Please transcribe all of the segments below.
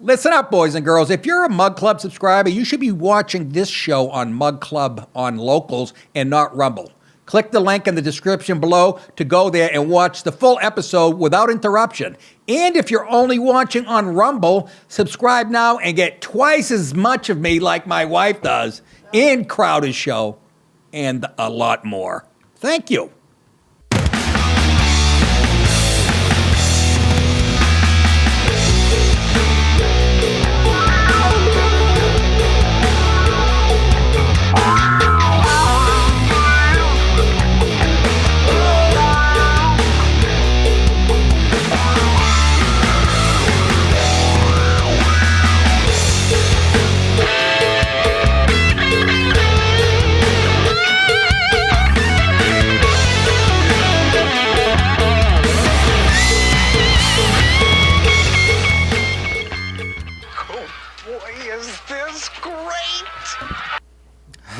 Listen up, boys and girls. If you're a Mug Club subscriber, you should be watching this show on Mug Club on Locals and not Rumble. Click the link in the description below to go there and watch the full episode without interruption. And if you're only watching on Rumble, subscribe now and get twice as much of me like my wife does in Crowder's show and a lot more. Thank you.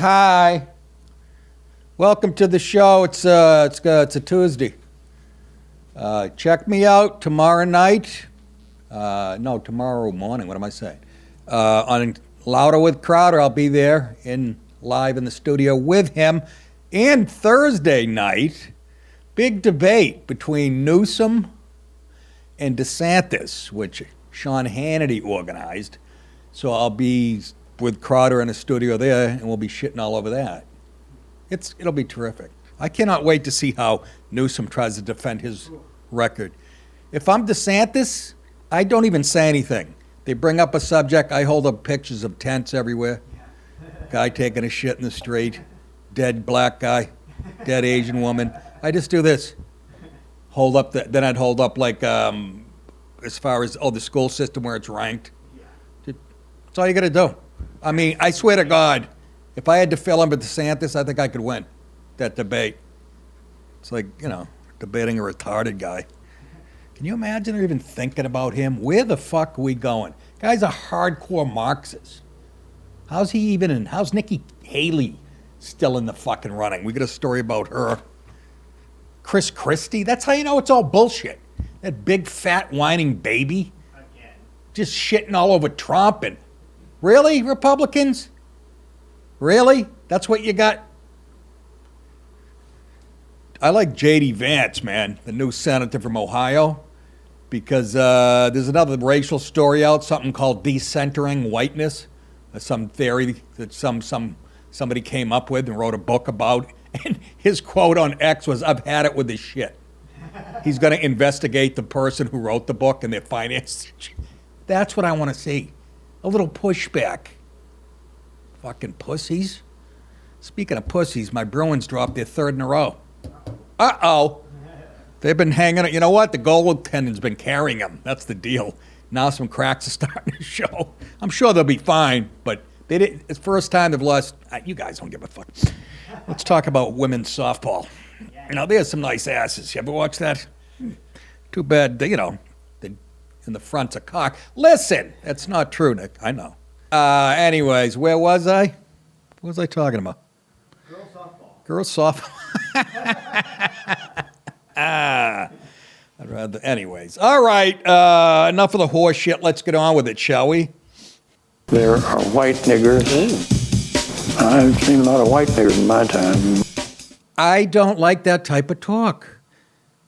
Hi. Welcome to the show. It's a Tuesday. Check me out tomorrow night. No, tomorrow morning. What am I saying? On Louder with Crowder, I'll be there live in the studio with him. And Thursday night, big debate between Newsom and DeSantis, which Sean Hannity organized. So I'll be with Crowder in a studio there, and we'll be shitting all over that. It'll be terrific. I cannot wait to see how Newsom tries to defend his record. If I'm DeSantis, I don't even say anything. They bring up a subject, I hold up pictures of tents everywhere. Guy taking a shit in the street, dead black guy, dead Asian woman. I just do this. Then I'd hold up like, as far as, the school system where it's ranked. That's all you gotta do. I mean, I swear to God, if I had to fill in with DeSantis, I think I could win that debate. It's like, debating a retarded guy. Can you imagine even thinking about him? Where the fuck are we going? Guy's a hardcore Marxist. How's Nikki Haley still in the fucking running? We got a story about her. Chris Christie, that's how you know it's all bullshit. That big fat whining baby. Again. Just shitting all over Trump and really, Republicans? Really? That's what you got? I like J.D. Vance, man, the new senator from Ohio, because there's another racial story out, something called decentering whiteness, some theory that somebody came up with and wrote a book about, and his quote on X was, "I've had it with this shit." He's going to investigate the person who wrote the book and their finances. That's what I want to see. A little pushback. Fucking pussies. Speaking of pussies, my Bruins dropped their third in a row. Uh-oh. They've been hanging out. You know what? The goaltender's been carrying them. That's the deal. Now some cracks are starting to show. I'm sure they'll be fine, but it's the first time they've lost. You guys don't give a fuck. Let's talk about women's softball. There's some nice asses. You ever watch that? Too bad, in the front's a cock. Listen, that's not true, Nick. I know. Anyways, where was I? What was I talking about? Girls softball. Anyways. All right, enough of the horse shit. Let's get on with it, shall we? There are white niggers. I've seen a lot of white niggers in my time. I don't like that type of talk.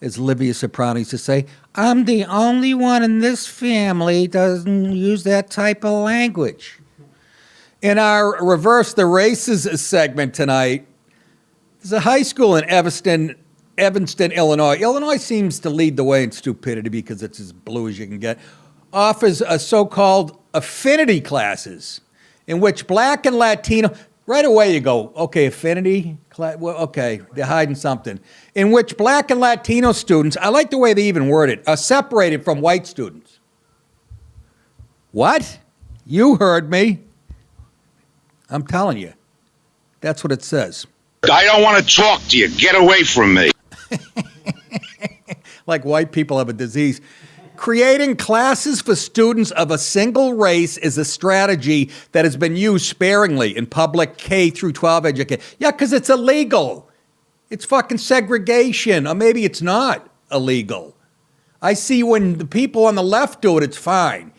As Livia Soprano used to say, I'm the only one in this family doesn't use that type of language. In our Reverse the Races segment tonight, there's a high school in Evanston, Illinois. Illinois seems to lead the way in stupidity because it's as blue as you can get. Offers a so-called affinity classes in which black and Latino... Right away you go, okay, affinity, okay, they're hiding something. In which black and Latino students, I like the way they even word it, are separated from white students. What? You heard me. I'm telling you. That's what it says. I don't want to talk to you. Get away from me. Like white people have a disease. Creating classes for students of a single race is a strategy that has been used sparingly in public K through 12 education. Yeah, because it's illegal. It's fucking segregation. Or maybe it's not illegal. I see when the people on the left do it, it's fine.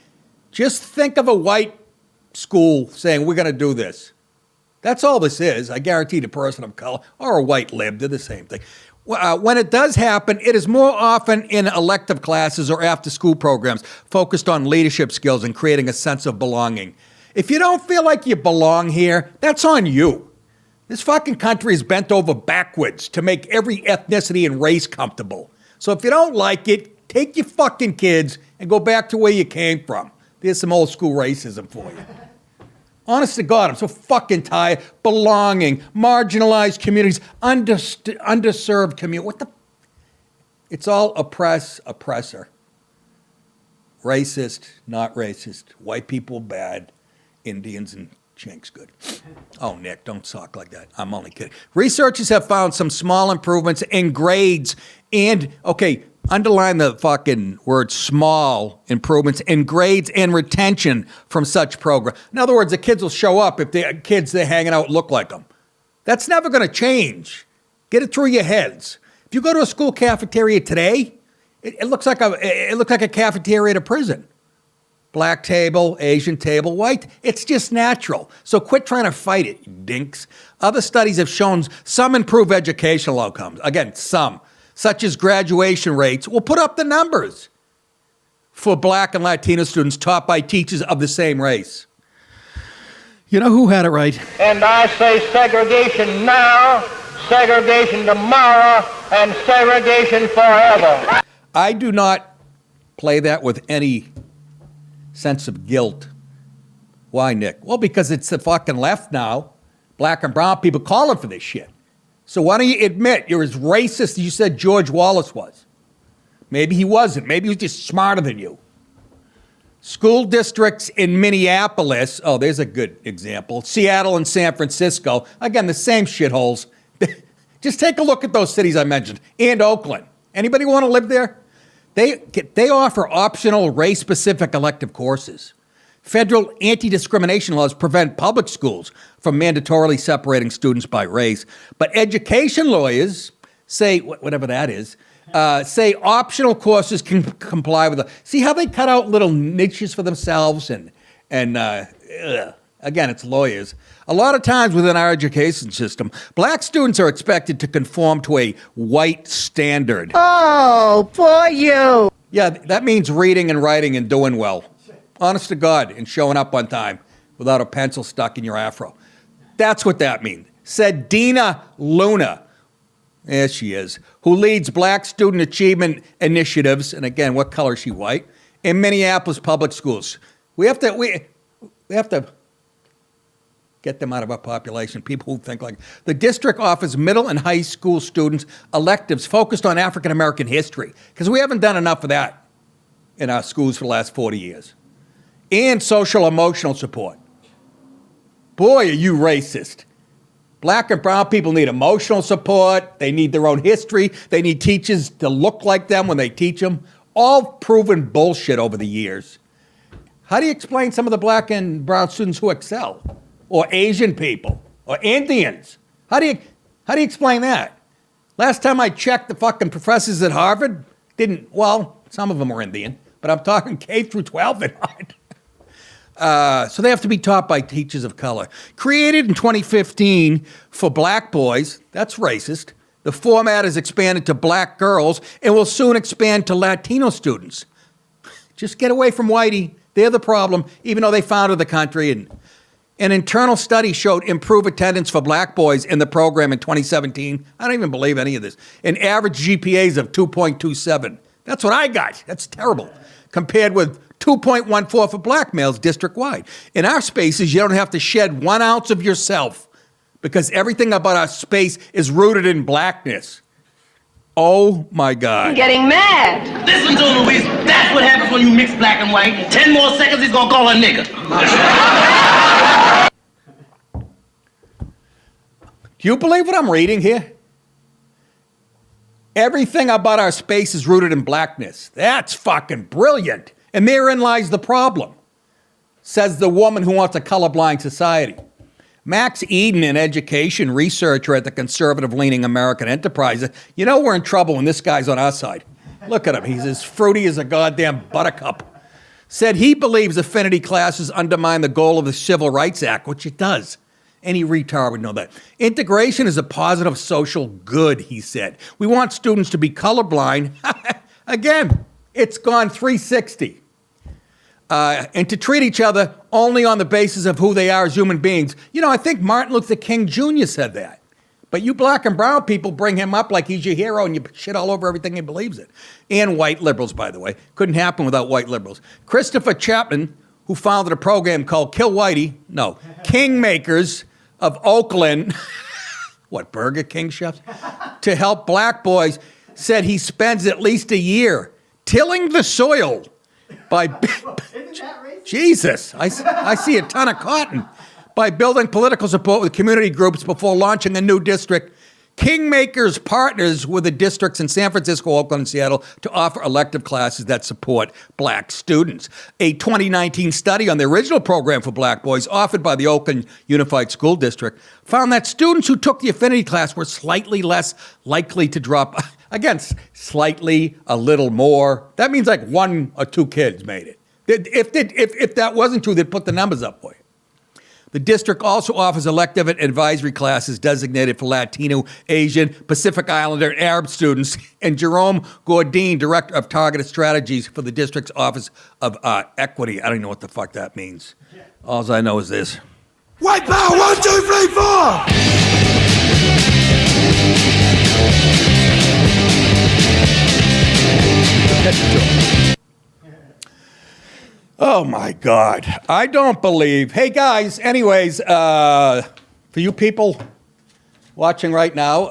Just think of a white school saying, we're going to do this. That's all this is. I guarantee the person of color or a white lib, they're the same thing. When it does happen, it is more often in elective classes or after-school programs focused on leadership skills and creating a sense of belonging. If you don't feel like you belong here, that's on you. This fucking country is bent over backwards to make every ethnicity and race comfortable. So if you don't like it, take your fucking kids and go back to where you came from. There's some old school racism for you. Honest to God, I'm so fucking tired. Belonging, marginalized communities, underserved communities. What the? It's all oppressor. Racist, not racist. White people bad. Indians and chinks good. Oh, Nick, don't talk like that. I'm only kidding. Researchers have found some small improvements in grades and, okay, underline the fucking word small improvements in grades and retention from such program. In other words, the kids will show up if the kids they're hanging out look like them. That's never going to change. Get it through your heads. If you go to a school cafeteria today, it looks like a cafeteria at a prison. Black table, Asian table, white. It's just natural. So quit trying to fight it, you dinks. Other studies have shown some improved educational outcomes. Again, some. Such as graduation rates, will put up the numbers for black and Latino students taught by teachers of the same race. You know who had it right? And I say segregation now, segregation tomorrow, and segregation forever. I do not play that with any sense of guilt. Why, Nick? Well, because it's the fucking left now. Black and brown people calling for this shit. So why don't you admit you're as racist as you said George Wallace was? Maybe he wasn't. Maybe he was just smarter than you. School districts in Minneapolis, oh, there's a good example. Seattle and San Francisco, again, the same shitholes. Just take a look at those cities I mentioned. And Oakland. Anybody want to live there? They offer optional race-specific elective courses. Federal anti-discrimination laws prevent public schools from mandatorily separating students by race. But education lawyers say, whatever that is, say optional courses can comply with it. See how they cut out little niches for themselves and again, it's lawyers. A lot of times within our education system, black students are expected to conform to a white standard. Oh, poor you. Yeah, that means reading and writing and doing well. Honest to God, and showing up on time without a pencil stuck in your afro. That's what that means. Said Dina Luna, there she is, who leads Black Student Achievement Initiatives, and again, what color is she, white, in Minneapolis public schools. We have to get them out of our population, people who think like. The district offers middle and high school students electives focused on African American history, because we haven't done enough of that in our schools for the last 40 years. And social emotional support. Boy, are you racist. Black and brown people need emotional support. They need their own history. They need teachers to look like them when they teach them. All proven bullshit over the years. How do you explain some of the black and brown students who excel? Or Asian people? Or Indians? How do you explain that? Last time I checked, the fucking professors at Harvard some of them were Indian, but I'm talking K through 12 and on. So they have to be taught by teachers of color. Created in 2015 for black boys, that's racist. The format is expanded to black girls and will soon expand to Latino students. Just get away from whitey. They're the problem, even though they founded the country. And an internal study showed improved attendance for black boys in the program in 2017. I don't even believe any of this. And average GPAs of 2.27. That's what I got. That's terrible. Compared with 2.14 for black males district-wide. In our spaces, you don't have to shed 1 ounce of yourself because everything about our space is rooted in blackness. Oh, my God. I'm getting mad. Listen to him, Luis. That's what happens when you mix black and white. 10 more seconds, he's gonna call a nigga. Do you believe what I'm reading here? Everything about our space is rooted in blackness. That's fucking brilliant. And therein lies the problem, says the woman who wants a colorblind society. Max Eden, an education researcher at the conservative-leaning American Enterprise, you know we're in trouble when this guy's on our side. Look at him. He's as fruity as a goddamn buttercup. said he believes affinity classes undermine the goal of the Civil Rights Act, which it does. Any retard would know that. Integration is a positive social good, he said. We want students to be colorblind. Again, it's gone 360. And to treat each other only on the basis of who they are as human beings. You know, I think Martin Luther King Jr. said that. But you black and brown people bring him up like he's your hero and you shit all over everything he believes in. And white liberals, by the way. Couldn't happen without white liberals. Christopher Chapman, who founded a program called Kingmakers of Oakland, what, Burger King chefs? To help black boys, said he spends at least a year tilling the soil by... Jesus, I see a ton of cotton. By building political support with community groups before launching a new district. Kingmakers partners with the districts in San Francisco, Oakland, and Seattle to offer elective classes that support black students. A 2019 study on the original program for black boys offered by the Oakland Unified School District found that students who took the affinity class were slightly less likely to drop, again, slightly, a little more. That means like 1 or 2 kids made it. If that wasn't true, they'd put the numbers up for you. The district also offers elective and advisory classes designated for Latino, Asian, Pacific Islander, and Arab students. And Jerome Gordine, Director of Targeted Strategies for the district's Office of Equity. I don't know what the fuck that means. All I know is this. White power, 1, 2, 3, 4. Oh, my God. I don't believe. Hey, guys, anyways, for you people watching right now,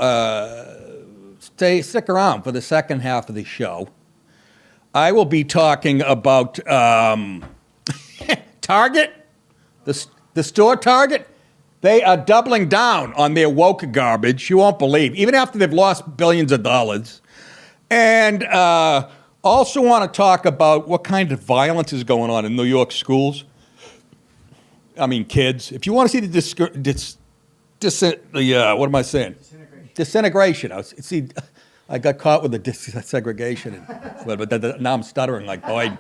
stick around for the second half of the show. I will be talking about Target, the store Target. They are doubling down on their woke garbage. You won't believe, even after they've lost billions of dollars. And also want to talk about what kind of violence is going on in New York schools. I mean, kids. If you want to see what am I saying? Disintegration. I got caught with the segregation, but now I'm stuttering like, boy.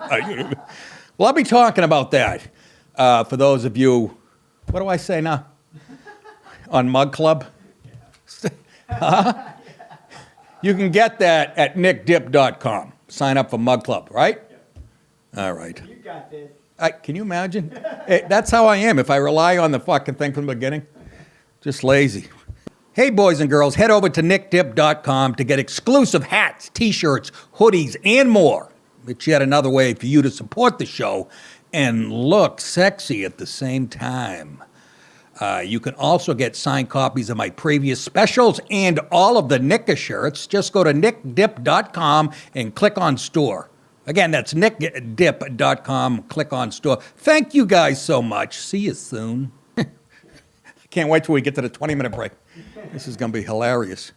Well, I'll be talking about that for those of you. What do I say now? On Mug Club. You can get that at nickdip.com. Sign up for Mug Club, right? Yeah. All right. You got this. Can you imagine? That's how I am. If I rely on the fucking thing from the beginning, just lazy. Hey, boys and girls, head over to nickdip.com to get exclusive hats, T-shirts, hoodies, and more. It's yet another way for you to support the show and look sexy at the same time. You can also get signed copies of my previous specials and all of the Nicka shirts. Just go to nickdip.com and click on store. Again, that's nickdip.com, click on store. Thank you guys so much. See you soon. I can't wait till we get to the 20-minute break. This is going to be hilarious.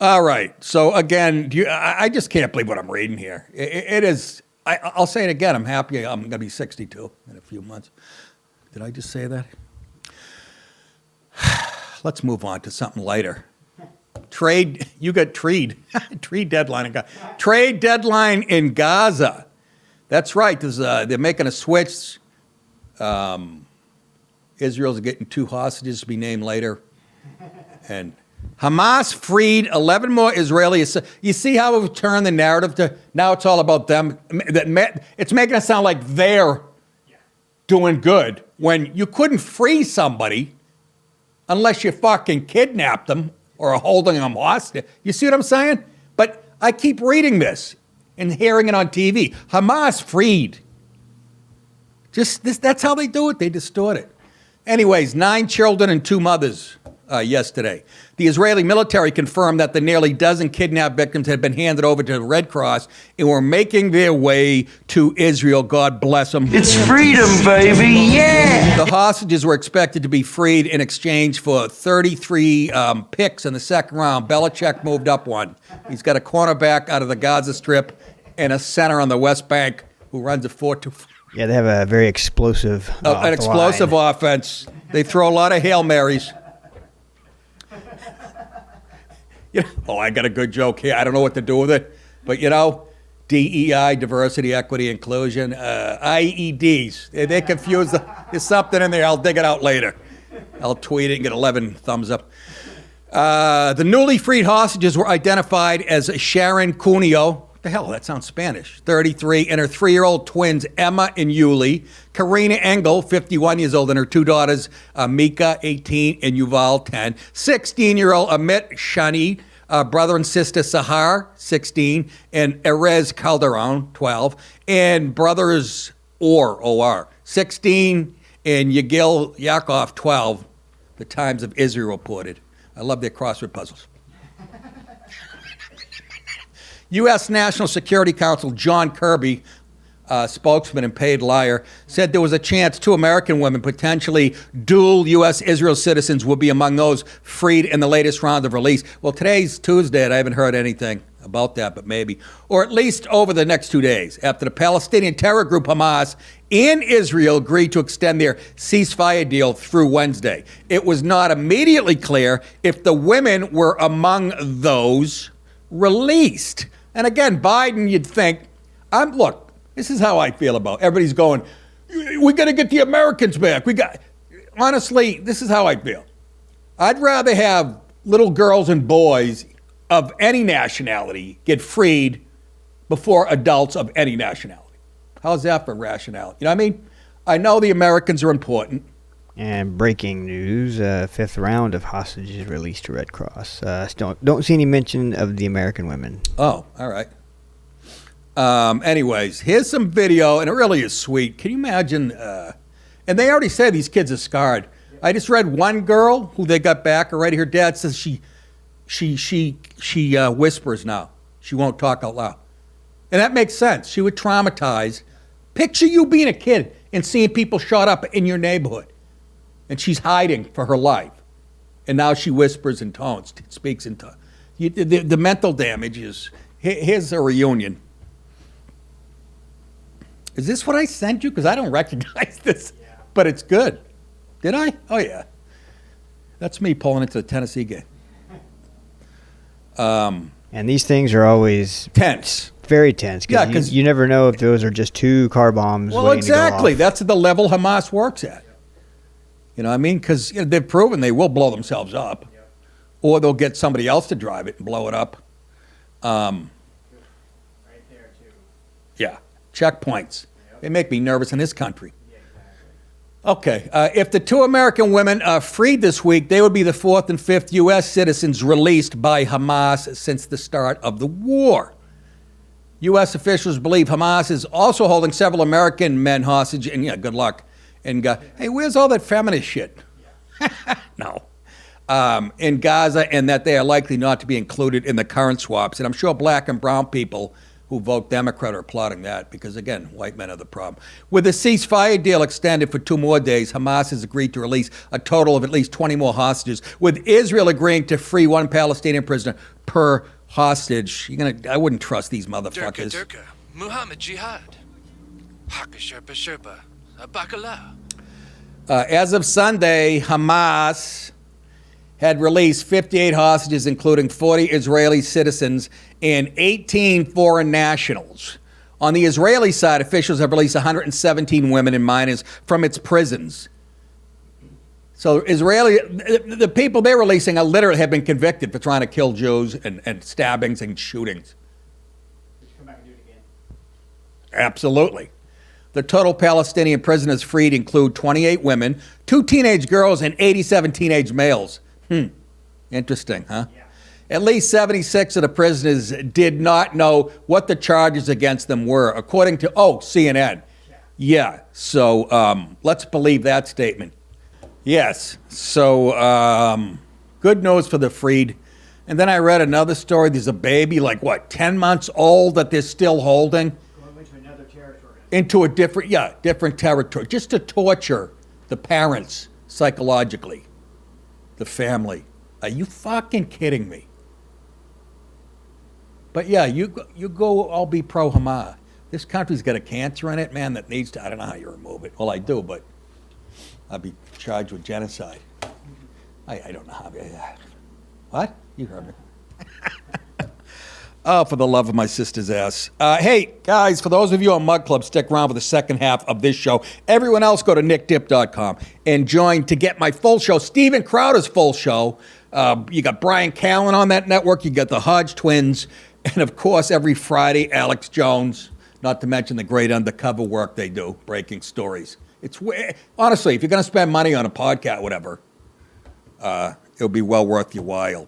All right. So again, I just can't believe what I'm reading here. It is, I'll say it again. I'm happy I'm going to be 62 in a few months. Did I just say that? Let's move on to something lighter. You got trade deadline. Trade deadline in Gaza. That's right. They're making a switch. Israel's getting 2 hostages to be named later. And Hamas freed 11 more Israelis. You see how we've turned the narrative to now it's all about them? It's making it sound like they're doing good when you couldn't free somebody unless you fucking kidnapped them or are holding them hostage. You see what I'm saying? But I keep reading this and hearing it on TV. Hamas freed. That's how they do it. They distort it. Anyways, 9 children and 2 mothers yesterday. The Israeli military confirmed that the nearly dozen kidnapped victims had been handed over to the Red Cross and were making their way to Israel. God bless them. It's freedom, baby, yeah! The hostages were expected to be freed in exchange for 33 picks in the second round. Belichick moved up one. He's got a cornerback out of the Gaza Strip and a center on the West Bank who runs a 4-2. Yeah, they have a very explosive an explosive offense. They throw a lot of Hail Marys. I got a good joke here. I don't know what to do with it. But, DEI, diversity, equity, inclusion, IEDs. They confuse there's something in there. I'll dig it out later. I'll tweet it and get 11 thumbs up. The newly freed hostages were identified as Sharon Cuneo. What the hell? That sounds Spanish. 33, and her 3-year-old twins, Emma and Yuli. Karina Engel, 51 years old, and her 2 daughters, Mika, 18, and Yuval, 10. 16-year-old Amit Shani, brother and sister Sahar, 16, and Erez Calderon, 12, and brothers O.R., 16, and Yagil Yaakov, 12, the Times of Israel reported. I love their crossword puzzles. U.S. National Security Council John Kirby, spokesman and paid liar, said there was a chance 2 American women, potentially dual U.S.-Israel citizens, would be among those freed in the latest round of release. Well, today's Tuesday, and I haven't heard anything about that, but maybe. Or at least over the next 2 days, after the Palestinian terror group Hamas and Israel agreed to extend their ceasefire deal through Wednesday. It was not immediately clear if the women were among those released. And again, Biden, you'd think, look, this is how I feel about it. Everybody's going, we got to get the Americans back. Honestly, this is how I feel. I'd rather have little girls and boys of any nationality get freed before adults of any nationality. How's that for rationality? You know what I mean? I know the Americans are important. And breaking news, 5th round of hostages released to Red Cross. Don't see any mention of the American women. Oh, all right. Anyways, here's some video, and it really is sweet. Can you imagine? And they already say these kids are scarred. I just read one girl who they got back already. Her dad says she whispers now. She won't talk out loud. And that makes sense. She was traumatized. Picture you being a kid and seeing people shot up in your neighborhood. And she's hiding for her life. And now she whispers in tones, speaks in tones. The mental damage is, here's a reunion. Is this what I sent you? Because I don't recognize this, but it's good. Did I? Oh, yeah. That's me pulling into the Tennessee game. And these things are always tense. Very tense. Yeah, because you never know if those are just 2 car bombs. Well, exactly. To go off. That's the level Hamas works at. You know what I mean? Because they've proven they will blow themselves up. Or they'll get somebody else to drive it and blow it up. Right there, too. Yeah. Checkpoints. They make me nervous in this country. Okay. If the 2 American women are freed this week, they would be the 4th and 5th U.S. citizens released by Hamas since the start of the war. U.S. officials believe Hamas is also holding several American men hostage, and yeah, good luck. And hey, where's all that feminist shit? No. In Gaza, and that they are likely not to be included in the current swaps. And I'm sure black and brown people who vote Democrat are applauding that because, again, white men are the problem. With the ceasefire deal extended for 2 more days, Hamas has agreed to release a total of at least 20 more hostages, with Israel agreeing to free 1 Palestinian prisoner per hostage. I wouldn't trust these motherfuckers. Durka, Muhammad Jihad, Haka Sherpa Sherpa, Bakalau. As of Sunday, Hamas had released 58 hostages, including 40 Israeli citizens and 18 foreign nationals. On the Israeli side, officials have released 117 women and minors from its prisons. So the people they're releasing are literally have been convicted for trying to kill Jews and stabbings and shootings. Did you come back and do it again? Absolutely. The total Palestinian prisoners freed include 28 women, 2 teenage girls, and 87 teenage males. Interesting, huh? Yeah. At least 76 of the prisoners did not know what the charges against them were, according to, CNN. Yeah, so let's believe that statement. Yes, so good news for the freed. And then I read another story. There's a baby, 10 months old that they're still holding. Going into another territory. Into a different territory, just to torture the parents psychologically, the family. Are you fucking kidding me? But yeah, you go, I'll be pro-Hamas. This country's got a cancer in it, man, that needs to, I don't know how you remove it. Well, I do, but I'll be charged with genocide. I don't know how. What? You heard me. Oh, for the love of my sister's ass. Hey, guys, for those of you on Mug Club, stick around for the second half of this show. Everyone else, go to nickdip.com and join to get my full show. Steven Crowder's full show. You got Bryan Callen on that network. You got the Hodge Twins. And, of course, every Friday, Alex Jones. Not to mention the great undercover work they do, breaking stories. Honestly, if you're going to spend money on a podcast, whatever, it'll be well worth your while.